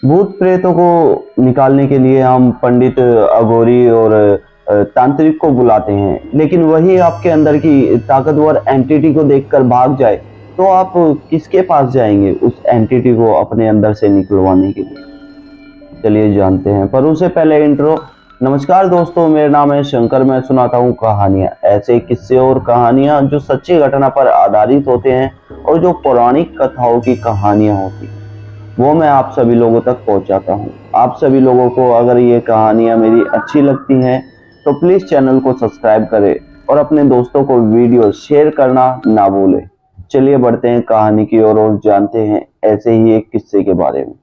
भूत प्रेतों को निकालने के लिए हम पंडित, अघोरी और तांत्रिक को बुलाते हैं, लेकिन वही आपके अंदर की ताकतवर एंटिटी को देखकर भाग जाए, तो आप किसके पास जाएंगे उस एंटिटी को अपने अंदर से निकलवाने के लिए? चलिए जानते हैं, पर उससे पहले इंट्रो। नमस्कार दोस्तों, मेरा नाम है शंकर। मैं सुनाता हूँ कहानियाँ, ऐसे किस्से और कहानियाँ जो सच्ची घटना पर आधारित होते हैं और जो पौराणिक कथाओं की कहानियाँ होती हैं, वो मैं आप सभी लोगों तक पहुंचाता हूं। आप सभी लोगों को अगर ये कहानियां मेरी अच्छी लगती हैं तो प्लीज चैनल को सब्सक्राइब करें और अपने दोस्तों को वीडियो शेयर करना ना भूलें। चलिए बढ़ते हैं कहानी की ओर और जानते हैं ऐसे ही एक किस्से के बारे में।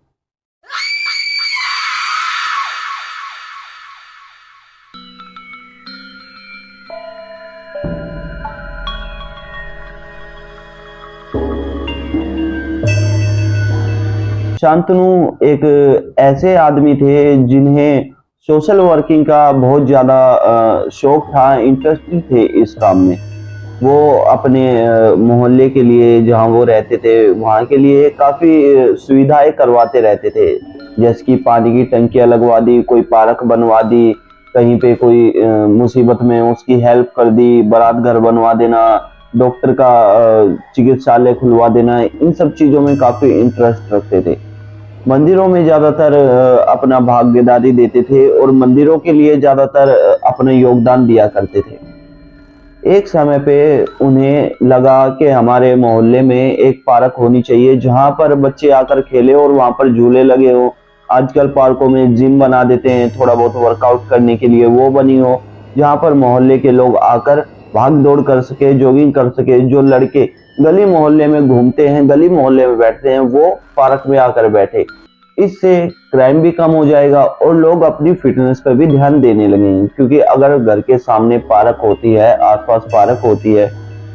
शांतनु एक ऐसे आदमी थे जिन्हें सोशल वर्किंग का बहुत ज्यादा शौक था, इंटरेस्टेड थे इस काम में। वो अपने मोहल्ले के लिए, जहाँ वो रहते थे वहाँ के लिए काफी सुविधाएं करवाते रहते थे। जैसे कि पानी की टंकियां लगवा दी, कोई पार्क बनवा दी, कहीं पे कोई मुसीबत में उसकी हेल्प कर दी, बारात घर बनवा देना, डॉक्टर का चिकित्सालय खुलवा देना, इन सब चीजों में काफी इंटरेस्ट रखते थे। मंदिरों में ज्यादातर अपना भागीदारी देते थे और मंदिरों के लिए ज्यादातर अपना योगदान दिया करते थे। एक समय पे उन्हें लगा कि हमारे मोहल्ले में एक पार्क होनी चाहिए जहां पर बच्चे आकर खेले और वहां पर झूले लगे हो। आजकल पार्कों में जिम बना देते हैं, थोड़ा बहुत वर्कआउट करने के लिए वो बनी हो, जहां पर मोहल्ले के लोग आकर भाग दौड़ कर सके, जॉगिंग कर सके। जो लड़के गली मोहल्ले में घूमते हैं, गली मोहल्ले में बैठते हैं, वो पार्क में आकर बैठे। इससे क्राइम भी कम हो जाएगा और लोग अपनी फिटनेस पर भी ध्यान देने लगेंगे, क्योंकि अगर घर के सामने पार्क होती है, आसपास पार्क होती है,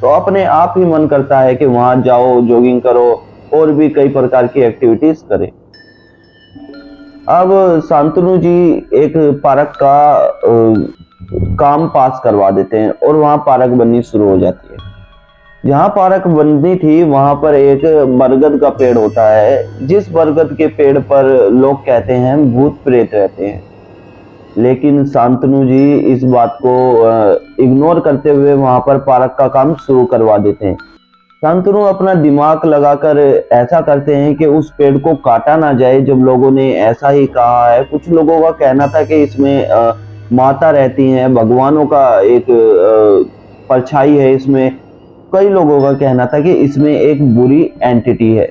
तो अपने आप ही मन करता है कि वहां जाओ, जॉगिंग करो और भी कई प्रकार की एक्टिविटीज करें। अब शांतनु जी एक पार्क का काम पास करवा देते हैं और वहां पार्क बननी शुरू हो जाती है। जहाँ पार्क बननी थी वहां पर एक बरगद का पेड़ होता है, जिस बरगद के पेड़ पर लोग कहते हैं भूत प्रेत रहते हैं। लेकिन शांतनु जी इस बात को इग्नोर करते हुए वहां पर पार्क का काम शुरू करवा देते हैं। शांतनु अपना दिमाग लगाकर ऐसा करते हैं कि उस पेड़ को काटा ना जाए। जब लोगों ने ऐसा ही कहा है, कुछ लोगों का कहना था कि इसमें माता रहती हैं, भगवानों का एक परछाई है इसमें। कई लोगों का कहना था कि इसमें एक बुरी एंटिटी है।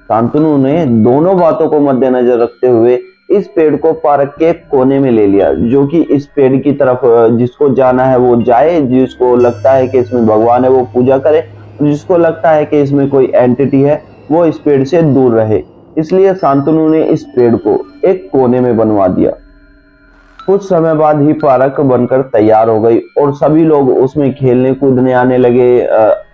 शांतनु ने दोनों बातों को मद्देनजर रखते हुए इस पेड़ को पार्क के कोने में ले लिया, जो कि इस पेड़ की तरफ जिसको जाना है वो जाए, जिसको लगता है कि इसमें भगवान है वो पूजा करे, जिसको लगता है कि इसमें कोई एंटिटी है वो इस पेड़ से दूर रहे। इसलिए शांतनु ने इस पेड़ को एक कोने में बनवा दिया। कुछ समय बाद ही पार्क बनकर तैयार हो गई और सभी लोग उसमें खेलने कूदने आने लगे।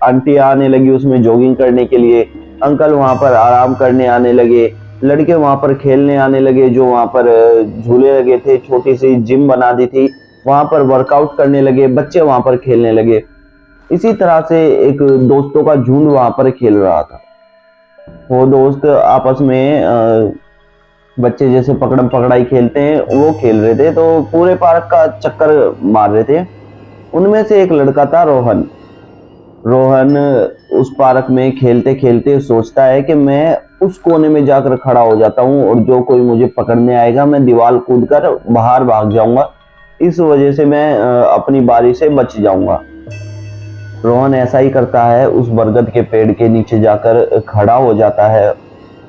आंटी आने लगी उसमें जॉगिंग करने के लिए, अंकल वहां पर आराम करने आने लगे, लड़के वहां पर खेलने आने लगे। जो वहां पर झूले लगे थे, छोटी सी जिम बना दी थी, वहां पर वर्कआउट करने लगे, बच्चे वहां पर खेलने लगे। इसी तरह से एक दोस्तों का झुंड वहां पर खेल रहा था। वो दोस्त आपस में बच्चे जैसे पकड़म पकड़ाई खेलते हैं वो खेल रहे थे, तो पूरे पार्क का चक्कर मार रहे थे। उनमें से एक लड़का था रोहन। रोहन उस पार्क में खेलते खेलते सोचता है कि मैं उस कोने में जाकर खड़ा हो जाता हूँ और जो कोई मुझे पकड़ने आएगा मैं दीवार कूद कर बाहर भाग जाऊंगा, इस वजह से मैं अपनी बारी से बच जाऊंगा। रोहन ऐसा ही करता है, उस बरगद के पेड़ के नीचे जाकर खड़ा हो जाता है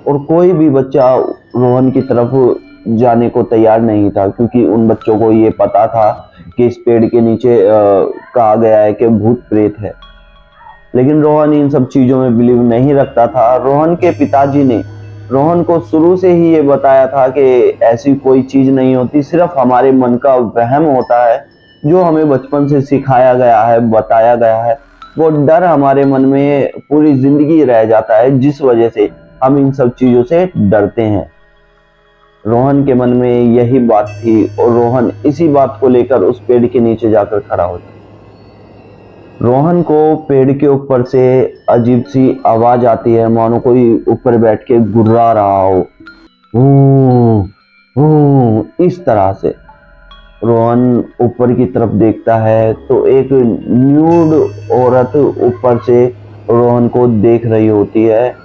और कोई भी बच्चा रोहन की तरफ जाने को तैयार नहीं था, क्योंकि उन बच्चों को ये पता था कि इस पेड़ के नीचे कहा गया है कि भूत प्रेत है। लेकिन रोहन इन सब चीजों में बिलीव नहीं रखता था। रोहन के पिताजी ने रोहन को शुरू से ही ये बताया था कि ऐसी कोई चीज नहीं होती, सिर्फ हमारे मन का वहम होता है, जो हमें बचपन से सिखाया गया है, बताया गया है। वो डर हमारे मन में पूरी जिंदगी रह जाता है, जिस वजह से हम इन सब चीजों से डरते हैं। रोहन के मन में यही बात थी और रोहन इसी बात को लेकर उस पेड़ के नीचे जाकर खड़ा हो जाता। रोहन को पेड़ के ऊपर से अजीब सी आवाज आती है, मानो कोई ऊपर बैठ के गुर्रा रहा हो। इस तरह से रोहन ऊपर की तरफ देखता है तो एक न्यूड औरत ऊपर से रोहन को देख रही होती है,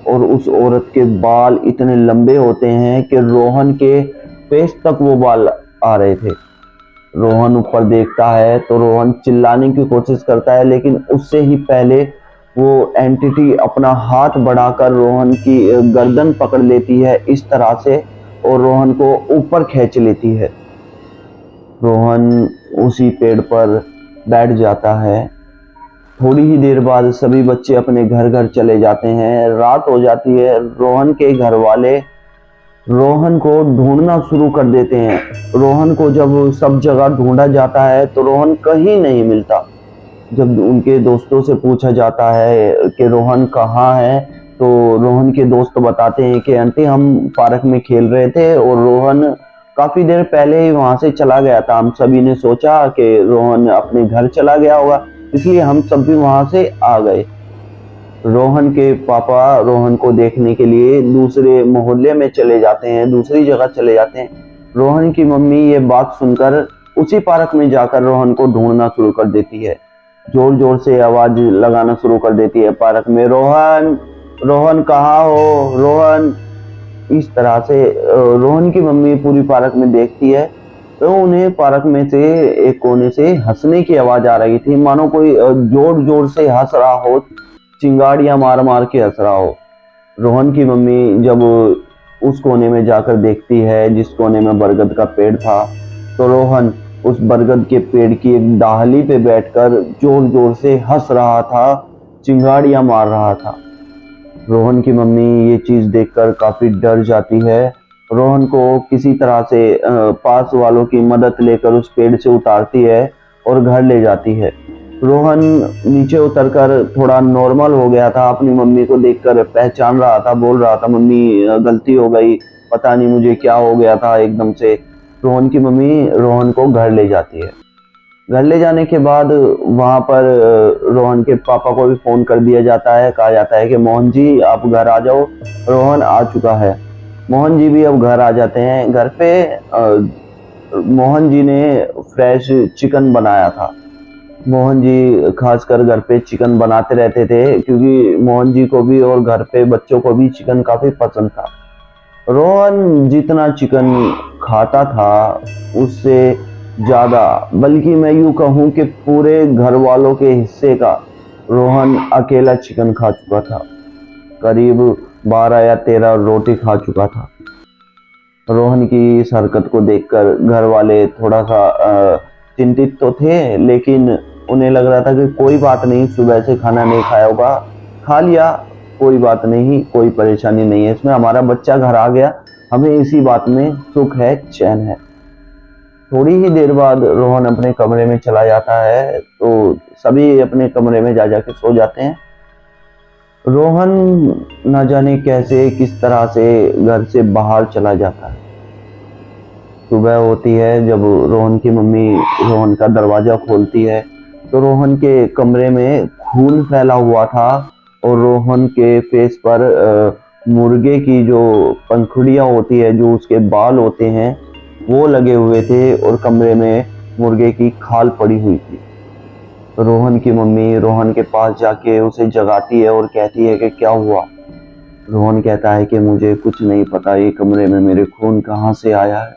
और उस औरत के बाल इतने लंबे होते हैं कि रोहन के फेस तक वो बाल आ रहे थे। रोहन ऊपर देखता है तो रोहन चिल्लाने की कोशिश करता है, लेकिन उससे ही पहले वो एंटिटी अपना हाथ बढ़ाकर रोहन की गर्दन पकड़ लेती है इस तरह से, और रोहन को ऊपर खींच लेती है। रोहन उसी पेड़ पर बैठ जाता है। थोड़ी ही देर बाद सभी बच्चे अपने घर घर चले जाते हैं। रात हो जाती है। रोहन के घर वाले रोहन को ढूंढना शुरू कर देते हैं। रोहन को जब सब जगह ढूंढा जाता है तो रोहन कहीं नहीं मिलता। जब उनके दोस्तों से पूछा जाता है कि रोहन कहाँ है, तो रोहन के दोस्त बताते हैं कि आंटी हम पार्क में खेल रहे थे और रोहन काफी देर पहले ही वहां से चला गया था। हम सभी ने सोचा कि रोहन अपने घर चला गया होगा, इसलिए हम सब भी वहां से आ गए। रोहन के पापा रोहन को देखने के लिए दूसरे मोहल्ले में चले जाते हैं, दूसरी जगह चले जाते हैं। रोहन की मम्मी ये बात सुनकर उसी पार्क में जाकर रोहन को ढूंढना शुरू कर देती है। जोर जोर से आवाज लगाना शुरू कर देती है पार्क में, रोहन रोहन कहाँ हो रोहन। इस तरह से रोहन की मम्मी पूरी पार्क में देखती है तो उन्हें पार्क में से एक कोने से हंसने की आवाज आ रही थी, मानो कोई जोर जोर से हंस रहा हो, चिंगाड़ियां मार मार के हंस रहा हो। रोहन की मम्मी जब उस कोने में जाकर देखती है जिस कोने में बरगद का पेड़ था, तो रोहन उस बरगद के पेड़ की एक डाली पे बैठकर जोर जोर से हंस रहा था, चिंगाड़ियां मार रहा था। रोहन की मम्मी ये चीज देखकर काफी डर जाती है। रोहन को किसी तरह से पास वालों की मदद लेकर उस पेड़ से उतारती है और घर ले जाती है। रोहन नीचे उतरकर थोड़ा नॉर्मल हो गया था, अपनी मम्मी को देखकर पहचान रहा था, बोल रहा था मम्मी गलती हो गई, पता नहीं मुझे क्या हो गया था एकदम से। रोहन की मम्मी रोहन को घर ले जाती है। घर ले जाने के बाद वहां पर रोहन के पापा को भी फोन कर दिया जाता है, कहा जाता है कि मोहन जी आप घर आ जाओ, रोहन आ चुका है। मोहन जी भी अब घर आ जाते हैं। घर पे मोहन जी ने फ्रेश चिकन बनाया था। मोहन जी खासकर घर पे चिकन बनाते रहते थे, क्योंकि मोहन जी को भी और घर पे बच्चों को भी चिकन काफी पसंद था। रोहन जितना चिकन खाता था उससे ज्यादा, बल्कि मैं यूं कहूं कि पूरे घर वालों के हिस्से का रोहन अकेला चिकन खा चुका था। करीब 12 या 13 रोटी खा चुका था। रोहन की इस हरकत को देखकर घर वाले थोड़ा सा चिंतित तो थे, लेकिन उन्हें लग रहा था कि कोई बात नहीं, सुबह से खाना नहीं खाया होगा, खा लिया, कोई बात नहीं, कोई परेशानी नहीं है इसमें, हमारा बच्चा घर आ गया, हमें इसी बात में सुख है, चैन है। थोड़ी ही देर बाद रोहन अपने कमरे में चला जाता है, तो सभी अपने कमरे में जा जाके सो जाते हैं। रोहन न जाने कैसे किस तरह से घर से बाहर चला जाता है। सुबह होती है, जब रोहन की मम्मी रोहन का दरवाजा खोलती है तो रोहन के कमरे में खून फैला हुआ था, और रोहन के फेस पर मुर्गे की जो पंखुड़ियां होती है, जो उसके बाल होते हैं, वो लगे हुए थे, और कमरे में मुर्गे की खाल पड़ी हुई थी। रोहन की मम्मी रोहन के पास जाके उसे जगाती है और कहती है कि क्या हुआ। रोहन कहता है कि मुझे कुछ नहीं पता, ये कमरे में मेरे खून कहाँ से आया है।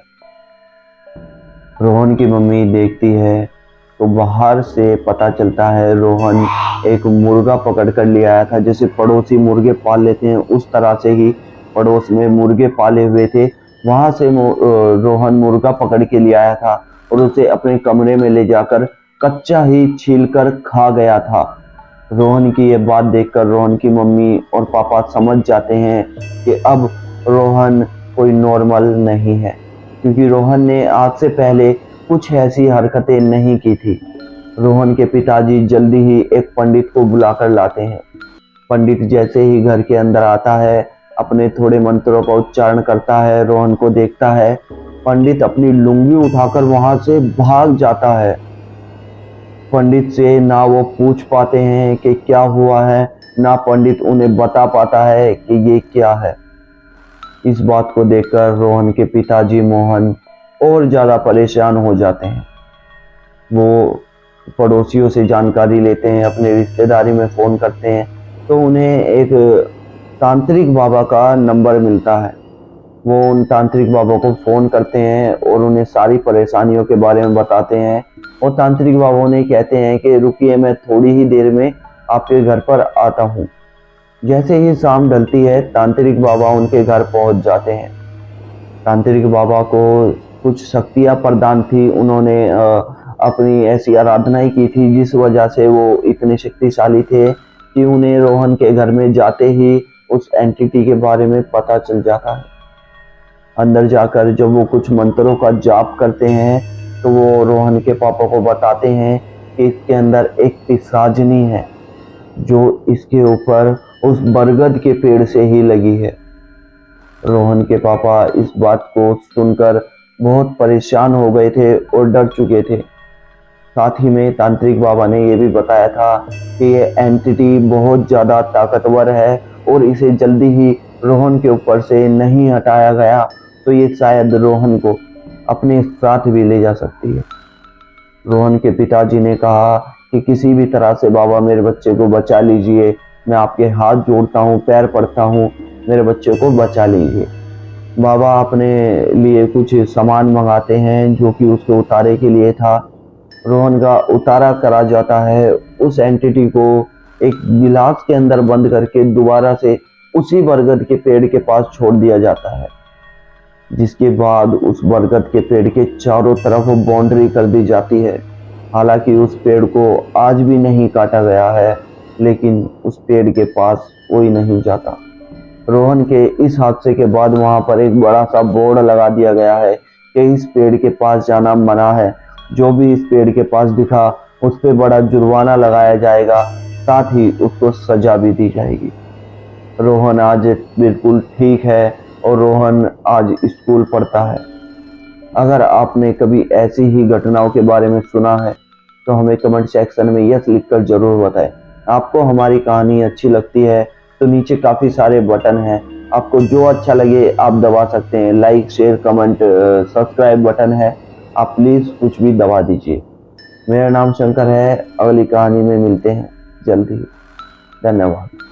रोहन की मम्मी देखती है तो बाहर से पता चलता है रोहन एक मुर्गा पकड़ कर ले आया था, जैसे पड़ोसी मुर्गे पाल लेते हैं उस तरह से ही पड़ोस में मुर्गे पाले हुए थे। वहां से रोहन मुर्गा पकड़ के ले आया था और उसे अपने कमरे में ले जाकर कच्चा ही छीलकर खा गया था। रोहन की ये बात देखकर रोहन की मम्मी और पापा समझ जाते हैं कि अब रोहन कोई नॉर्मल नहीं है, क्योंकि रोहन ने आज से पहले कुछ ऐसी हरकतें नहीं की थी। रोहन के पिताजी जल्दी ही एक पंडित को बुलाकर लाते हैं। पंडित जैसे ही घर के अंदर आता है, अपने थोड़े मंत्रों का उच्चारण करता है, रोहन को देखता है, पंडित अपनी लुंगी उठाकर वहां से भाग जाता है। पंडित से ना वो पूछ पाते हैं कि क्या हुआ है, ना पंडित उन्हें बता पाता है कि ये क्या है। इस बात को देखकर रोहन के पिताजी मोहन और ज़्यादा परेशान हो जाते हैं। वो पड़ोसियों से जानकारी लेते हैं, अपने रिश्तेदारी में फ़ोन करते हैं, तो उन्हें एक तांत्रिक बाबा का नंबर मिलता है। वो उन तांत्रिक बाबा को फ़ोन करते हैं और उन्हें सारी परेशानियों के बारे में बताते हैं, और तांत्रिक बाबा उन्हें कहते हैं कि रुकिए, मैं थोड़ी ही देर में आपके घर पर आता हूँ। जैसे ही शाम ढलती है, तांत्रिक बाबा उनके घर पहुँच जाते हैं। तांत्रिक बाबा को कुछ शक्तियाँ प्रदान थी, उन्होंने अपनी ऐसी आराधनाएँ की थी जिस वजह से वो इतने शक्तिशाली थे कि उन्हें रोहन के घर में जाते ही उस एंटिटी के बारे में पता चल जाता है। अंदर जाकर जब वो कुछ मंत्रों का जाप करते हैं, तो वो रोहन के पापा को बताते हैं कि इसके अंदर एक पिशाचिनी है जो इसके ऊपर उस बरगद के पेड़ से ही लगी है। रोहन के पापा इस बात को सुनकर बहुत परेशान हो गए थे और डर चुके थे। साथ ही में तांत्रिक बाबा ने ये भी बताया था कि ये एंटिटी बहुत ज़्यादा ताकतवर है और इसे जल्दी ही रोहन के ऊपर से नहीं हटाया गया तो ये शायद रोहन को अपने साथ भी ले जा सकती है। रोहन के पिताजी ने कहा कि किसी भी तरह से बाबा मेरे बच्चे को बचा लीजिए, मैं आपके हाथ जोड़ता हूँ, पैर पड़ता हूँ, मेरे बच्चे को बचा लीजिए। बाबा अपने लिए कुछ सामान मंगाते हैं जो कि उसके उतारे के लिए था। रोहन का उतारा करा जाता है। उस एंटिटी को एक गिलास के अंदर बंद करके दोबारा से उसी बरगद के पेड़ के पास छोड़ दिया जाता है, जिसके बाद उस बरगद के पेड़ के चारों तरफ बाउंड्री कर दी जाती है। हालांकि उस पेड़ को आज भी नहीं काटा गया है, लेकिन उस पेड़ के पास कोई नहीं जाता। रोहन के इस हादसे के बाद वहां पर एक बड़ा सा बोर्ड लगा दिया गया है कि इस पेड़ के पास जाना मना है। जो भी इस पेड़ के पास दिखा उस पे बड़ा जुर्माना लगाया जाएगा, साथ ही उसको सजा भी दी जाएगी। रोहन आज बिल्कुल ठीक है और रोहन आज स्कूल पढ़ता है। अगर आपने कभी ऐसी ही घटनाओं के बारे में सुना है तो हमें कमेंट सेक्शन में यस लिखकर जरूर बताएं। आपको हमारी कहानी अच्छी लगती है तो नीचे काफ़ी सारे बटन हैं, आपको जो अच्छा लगे आप दबा सकते हैं। Like, share, comment, subscribe button है, आप प्लीज़ कुछ भी दबा दीजिए। मेरा नाम शंकर है। अगली कहानी में मिलते हैं जल्दी ही। धन्यवाद।